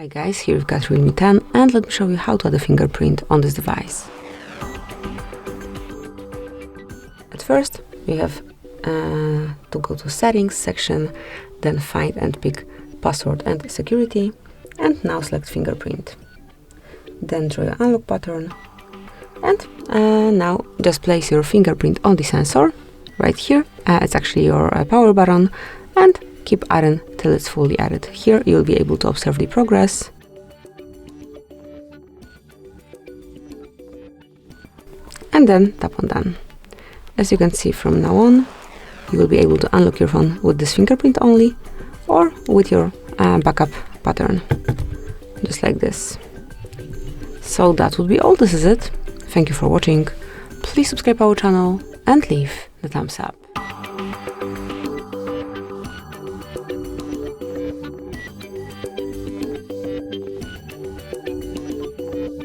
Hi guys, here we've got Realme 10 and let me show you how to add a fingerprint on this device. At first we have to go to settings section, then find and pick password and security, and now select fingerprint. Then draw your unlock pattern and now just place your fingerprint on the sensor right here. It's actually your power button, and keep adding till it's fully added. Here you'll be able to observe the progress. And then tap on done. As you can see, from now on, you will be able to unlock your phone with this fingerprint only, or with your backup pattern, just like this. So that would be all. This is it. Thank you for watching. Please subscribe our channel and leave the thumbs up.